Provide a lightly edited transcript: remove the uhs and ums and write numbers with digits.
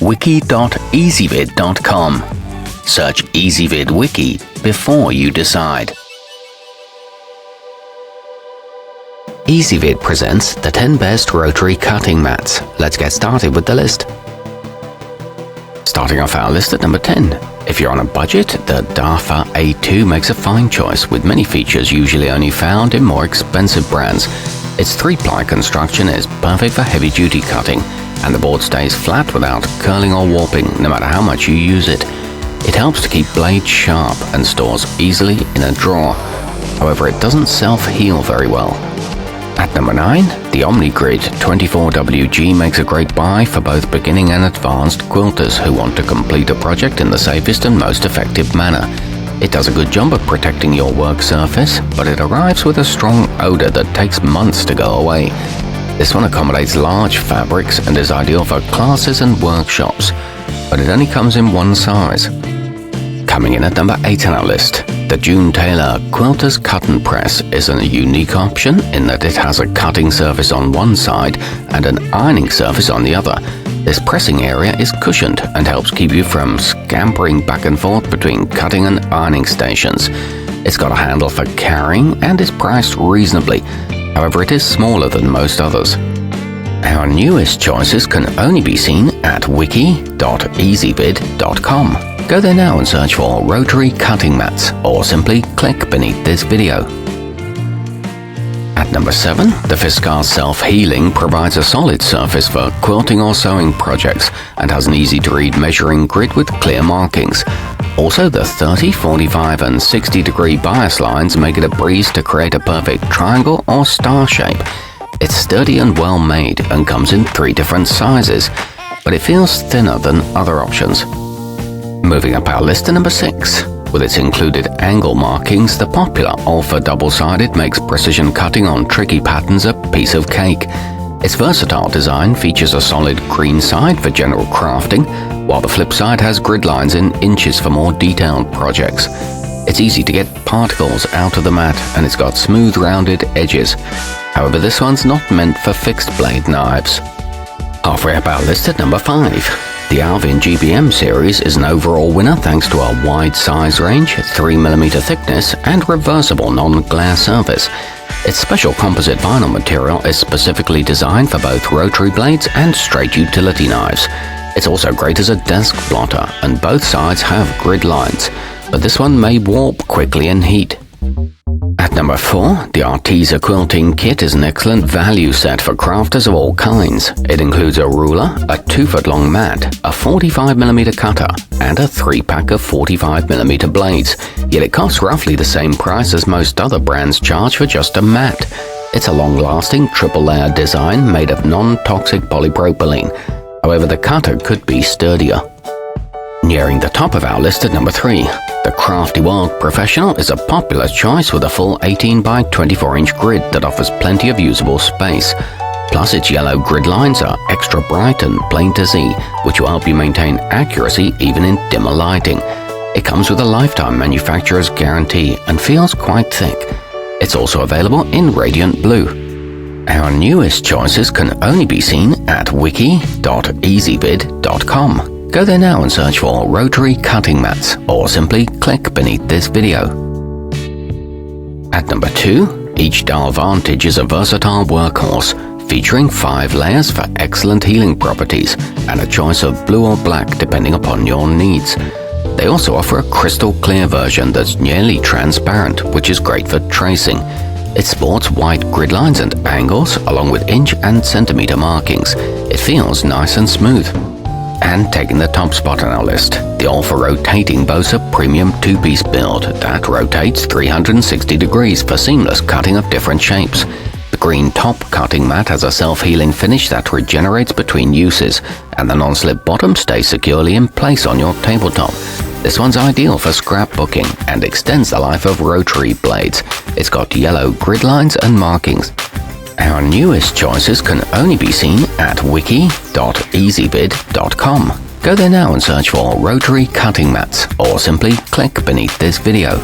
wiki.ezvid.com. Search Ezvid Wiki before you decide. Ezvid presents the 10 best Rotary cutting mats. Let's get started with the list. Starting off our list at number 10. If you're on a budget, the Dafa A2 makes a fine choice with many features usually only found in more expensive brands. Its 3-ply construction is perfect for heavy-duty cutting, and the board stays flat without curling or warping no matter how much you use it. It helps to keep blades sharp and stores easily in a drawer. However, it doesn't self-heal very well. At number 9, the Omnigrid 24WG makes a great buy for both beginning and advanced quilters who want to complete a project in the safest and most effective manner. It does a good job of protecting your work surface, but it arrives with a strong odor that takes months to go away. This one accommodates large fabrics and is ideal for classes and workshops, but it only comes in one size. Coming in at number 8 on our list, the Tailor Quilter's Cut and Press is a unique option in that it has a cutting surface on one side and an ironing surface on the other. This pressing area is cushioned and helps keep you from scampering back and forth between cutting and ironing stations. It's got a handle for carrying and is priced reasonably. However, it is smaller than most others. Our newest choices can only be seen at wiki.ezvid.com. Go there now and search for Rotary cutting mats, or simply click beneath this video. At number 7, the Fiskars Self-Healing provides a solid surface for quilting or sewing projects and has an easy-to-read measuring grid with clear markings. Also, the 30, 45 and 60-degree bias lines make it a breeze to create a perfect triangle or star shape. It's sturdy and well made and comes in 3 different sizes, but it feels thinner than other options. Moving up our list to number 6. With its included angle markings, the popular olfa double-sided makes precision cutting on tricky patterns a piece of cake. Its versatile design features a solid green side for general crafting, while the flip side has grid lines in inches for more detailed projects. It's easy to get particles out of the mat, and it's got smooth rounded edges. However, this one's not meant for fixed blade knives. Halfway up our list at number 5. The Alvin GBM series is an overall winner thanks to a wide size range, 3mm thickness, and reversible non-glare surface. Its special composite vinyl material is specifically designed for both rotary blades and straight utility knives. It's also great as a desk blotter, and both sides have grid lines, but this one may warp quickly in heat. At number 4, the Arteza quilting kit is an excellent value set for crafters of all kinds. It includes a ruler, a 2-foot-long mat, a 45mm cutter, and a 3-pack of 45mm blades, yet it costs roughly the same price as most other brands charge for just a mat. It's a long-lasting triple-layer design made of non-toxic polypropylene. However, the cutter could be sturdier. Nearing the top of our list at number 3, the Crafty World Professional is a popular choice with a full 18 by 24-inch grid that offers plenty of usable space. Plus, its yellow grid lines are extra bright and plain to see, which will help you maintain accuracy even in dimmer lighting. It comes with a lifetime manufacturer's guarantee and feels quite thick. It's also available in radiant blue. Our newest choices can only be seen at wiki.ezvid.com. Go there now and search for Rotary cutting mats, or simply click beneath this video. At number 2, each dahle vantage is a versatile workhorse, featuring 5 layers for excellent healing properties, and a choice of blue or black depending upon your needs. They also offer a crystal clear version that's nearly transparent, which is great for tracing. It sports white grid lines and angles, along with inch and centimeter markings. It feels nice and smooth. And taking the top spot on our list, the olfa rotating boasts a premium 2-piece build that rotates 360 degrees for seamless cutting of different shapes. The green top cutting mat has a self-healing finish that regenerates between uses, and the non-slip bottom stays securely in place on your tabletop. This one's ideal for scrapbooking and extends the life of rotary blades. It's got yellow grid lines and markings. Our newest choices can only be seen at wiki.ezvid.com. Go there now and search for Rotary cutting mats, or simply click beneath this video.